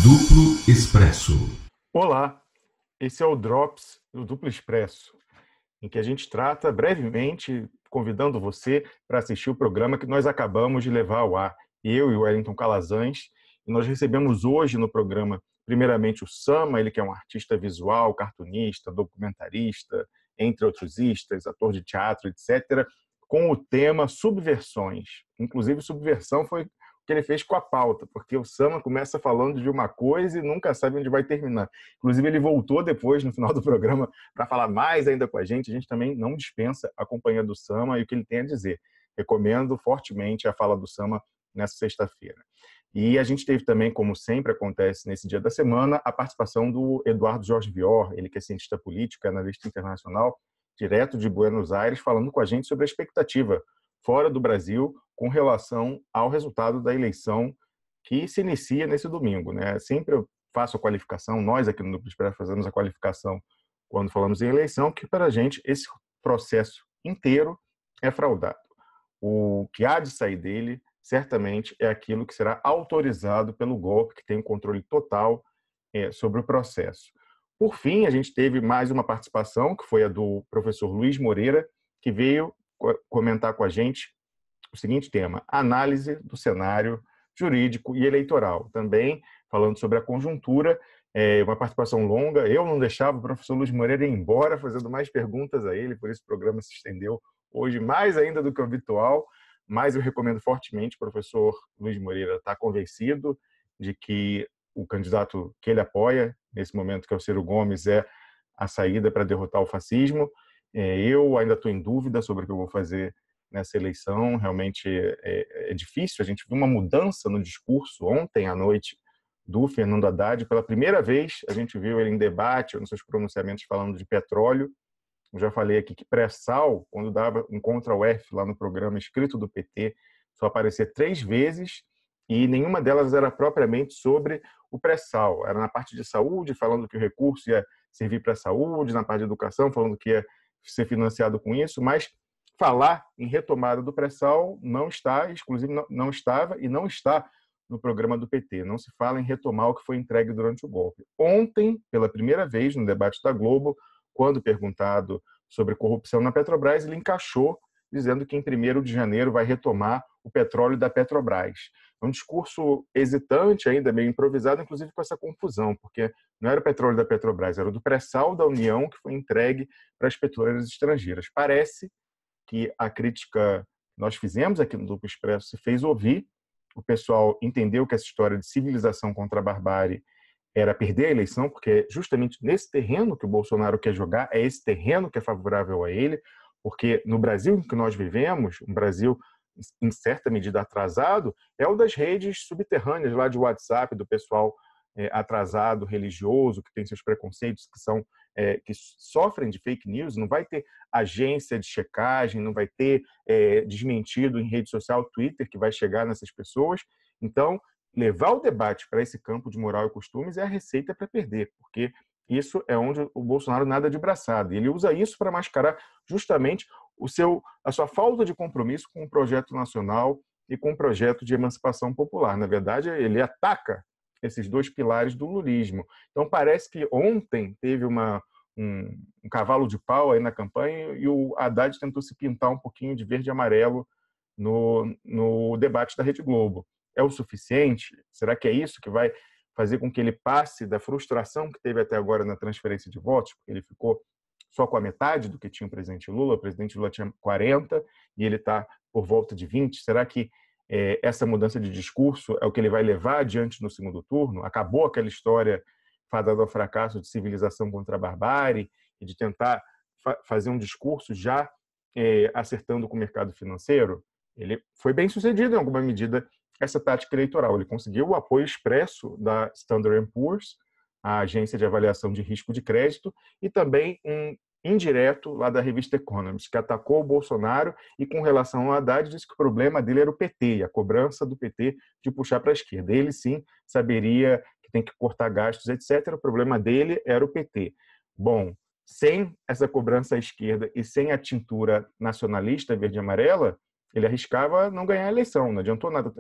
Duplo Expresso. Olá, esse é o Drops do Duplo Expresso, em que a gente trata brevemente, convidando você para assistir o programa que nós acabamos de levar ao ar, eu e o Wellington Calazans, e nós recebemos hoje no programa, primeiramente o Sama, ele que é um artista visual, cartunista, documentarista, entre outros istas, ator de teatro, etc., com o tema subversões. Inclusive, subversão foi que ele fez com a pauta, porque o Sama começa falando de uma coisa e nunca sabe onde vai terminar. Inclusive, ele voltou depois, no final do programa, para falar mais ainda com a gente. A gente também não dispensa a companhia do Sama e o que ele tem a dizer. Recomendo fortemente a fala do Sama nessa sexta-feira. E a gente teve também, como sempre acontece nesse dia da semana, a participação do Eduardo Jorge Vior, ele que é cientista político, analista internacional, direto de Buenos Aires, falando com a gente sobre a expectativa fora do Brasil com relação ao resultado da eleição que se inicia nesse domingo, né? Sempre eu faço a qualificação, nós aqui no Duplo Expresso fazemos a qualificação quando falamos em eleição, que para a gente esse processo inteiro é fraudado. O que há de sair dele, certamente, é aquilo que será autorizado pelo golpe, que tem um controle total sobre o processo. Por fim, a gente teve mais uma participação, que foi a do professor Luiz Moreira, que veio comentar com a gente o seguinte tema: análise do cenário jurídico e eleitoral. Também falando sobre a conjuntura, uma participação longa. Eu não deixava o professor Luiz Moreira ir embora, fazendo mais perguntas a ele, por isso o programa se estendeu hoje mais ainda do que o habitual, mas eu recomendo fortemente. O professor Luiz Moreira está convencido de que o candidato que ele apoia, nesse momento, que é o Ciro Gomes, é a saída para derrotar o fascismo. Eu ainda estou em dúvida sobre o que eu vou fazer nessa eleição. Realmente é difícil. A gente viu uma mudança no discurso ontem à noite do Fernando Haddad. Pela primeira vez, a gente viu ele em debate, nos seus pronunciamentos, falando de petróleo. Eu já falei aqui que pré-sal, quando dava um Ctrl+F lá no programa escrito do PT, só aparecia 3 vezes e nenhuma delas era propriamente sobre o pré-sal. Era na parte de saúde, falando que o recurso ia servir para a saúde, na parte de educação, falando que ia ser financiado com isso, mas falar em retomada do pré-sal não está, exclusive não estava e não está no programa do PT. Não se fala em retomar o que foi entregue durante o golpe. Ontem, pela primeira vez no debate da Globo, quando perguntado sobre corrupção na Petrobras, ele encaixou dizendo que em 1º de janeiro vai retomar o petróleo da Petrobras. É um discurso hesitante, ainda meio improvisado, inclusive com essa confusão, porque não era o petróleo da Petrobras, era o do pré-sal da União que foi entregue para as petroleiras estrangeiras. Parece que a crítica que nós fizemos aqui no Duplo Expresso se fez ouvir. O pessoal entendeu que essa história de civilização contra a barbárie era perder a eleição, porque é justamente nesse terreno que o Bolsonaro quer jogar, é esse terreno que é favorável a ele, porque no Brasil em que nós vivemos, um Brasil em certa medida atrasado, é o das redes subterrâneas lá de WhatsApp, do pessoal atrasado, religioso, que tem seus preconceitos, que sofrem de fake news. Não vai ter agência de checagem, não vai ter desmentido em rede social, Twitter, que vai chegar nessas pessoas. Então, levar o debate para esse campo de moral e costumes é a receita para perder, porque isso é onde o Bolsonaro nada de braçada. E ele usa isso para mascarar justamente a sua falta de compromisso com o projeto nacional e com o projeto de emancipação popular. Na verdade, ele ataca esses 2 pilares do lulismo. Então, parece que ontem teve um cavalo de pau aí na campanha e o Haddad tentou se pintar um pouquinho de verde e amarelo no debate da Rede Globo. É o suficiente? Será que é isso que vai fazer com que ele passe da frustração que teve até agora na transferência de votos? Porque ele ficou só com a metade do que tinha o presidente Lula. O presidente Lula tinha 40 e ele está por volta de 20. Será que essa mudança de discurso é o que ele vai levar adiante no segundo turno? Acabou aquela história fadada ao fracasso de civilização contra a barbárie e de tentar fazer um discurso já acertando com o mercado financeiro? Ele foi bem sucedido em alguma medida essa tática eleitoral. Ele conseguiu o apoio expresso da Standard & Poor's, a agência de avaliação de risco de crédito, e também um indireto lá da revista Economist, que atacou o Bolsonaro e, com relação ao Haddad, disse que o problema dele era o PT, e a cobrança do PT de puxar para a esquerda. Ele, sim, saberia que tem que cortar gastos, etc. O problema dele era o PT. Bom, sem essa cobrança à esquerda e sem a tintura nacionalista verde e amarela, ele arriscava não ganhar a eleição. Não adiantou nada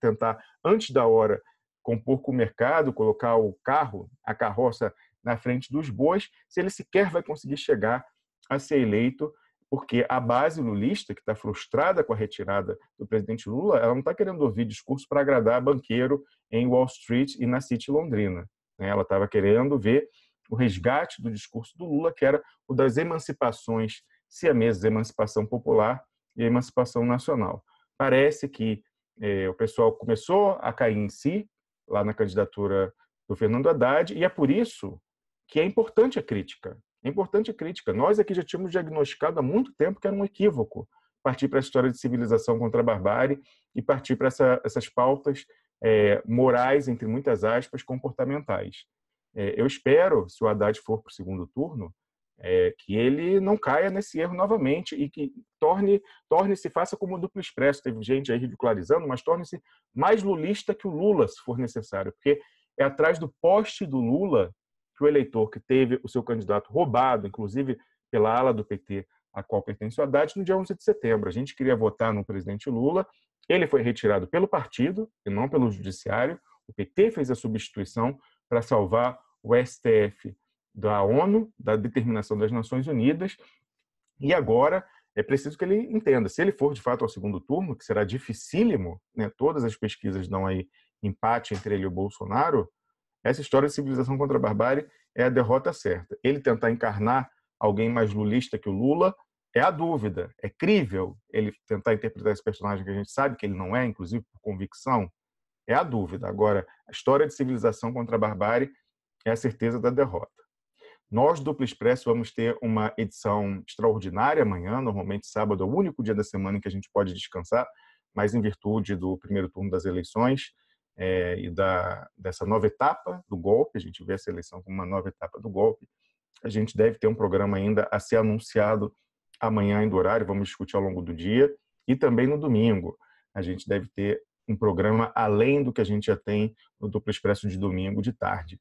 tentar, antes da hora, compor com o mercado, colocar o carro, a carroça na frente dos bois, se ele sequer vai conseguir chegar a ser eleito, porque a base lulista, que está frustrada com a retirada do presidente Lula, ela não está querendo ouvir discurso para agradar banqueiro em Wall Street e na City Londrina. Ela estava querendo ver o resgate do discurso do Lula, que era o das emancipações siamesas, emancipação popular e emancipação nacional. Parece que o pessoal começou a cair em si, lá na candidatura do Fernando Haddad, e é por isso que é importante a crítica. É importante a crítica. Nós aqui já tínhamos diagnosticado há muito tempo que era um equívoco partir para a história de civilização contra a barbárie e partir para essas pautas morais, entre muitas aspas, comportamentais. Eu espero, se o Haddad for para o segundo turno, que ele não caia nesse erro novamente e que torne-se, faça como o Duplo Expresso. Teve gente aí ridicularizando, mas torne-se mais lulista que o Lula, se for necessário, porque é atrás do poste do Lula que o eleitor que teve o seu candidato roubado, inclusive pela ala do PT, a qual pertence o Haddad, no dia 11 de setembro. A gente queria votar no presidente Lula, ele foi retirado pelo partido e não pelo judiciário. O PT fez a substituição para salvar o STF da ONU, da determinação das Nações Unidas, e agora é preciso que ele entenda, se ele for de fato ao segundo turno, que será dificílimo, né, todas as pesquisas dão aí empate entre ele e o Bolsonaro, essa história de civilização contra a barbárie é a derrota certa. Ele tentar encarnar alguém mais lulista que o Lula é a dúvida. É crível ele tentar interpretar esse personagem que a gente sabe que ele não é, inclusive por convicção, é a dúvida. Agora, a história de civilização contra a barbárie é a certeza da derrota. Nós, do Duplo Expresso, vamos ter uma edição extraordinária amanhã. Normalmente, sábado é o único dia da semana em que a gente pode descansar, mas em virtude do primeiro turno das eleições e dessa nova etapa do golpe, a gente vê essa eleição como uma nova etapa do golpe, a gente deve ter um programa ainda a ser anunciado amanhã ainda horário, vamos discutir ao longo do dia, e também no domingo. A gente deve ter um programa além do que a gente já tem no Duplo Expresso de domingo de tarde.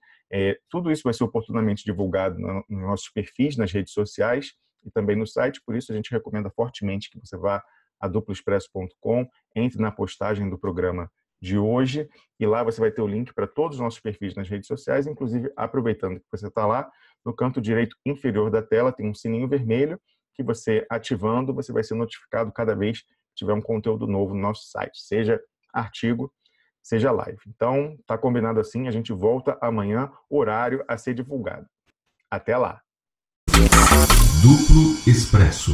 Tudo isso vai ser oportunamente divulgado nos nossos perfis, nas redes sociais e também no site, por isso a gente recomenda fortemente que você vá a duploexpresso.com, entre na postagem do programa de hoje e lá você vai ter o link para todos os nossos perfis nas redes sociais, inclusive aproveitando que você está lá, no canto direito inferior da tela tem um sininho vermelho que você ativando, você vai ser notificado cada vez que tiver um conteúdo novo no nosso site, seja artigo, seja live. Então, tá combinado assim, a gente volta amanhã, horário a ser divulgado. Até lá. Duplo Expresso.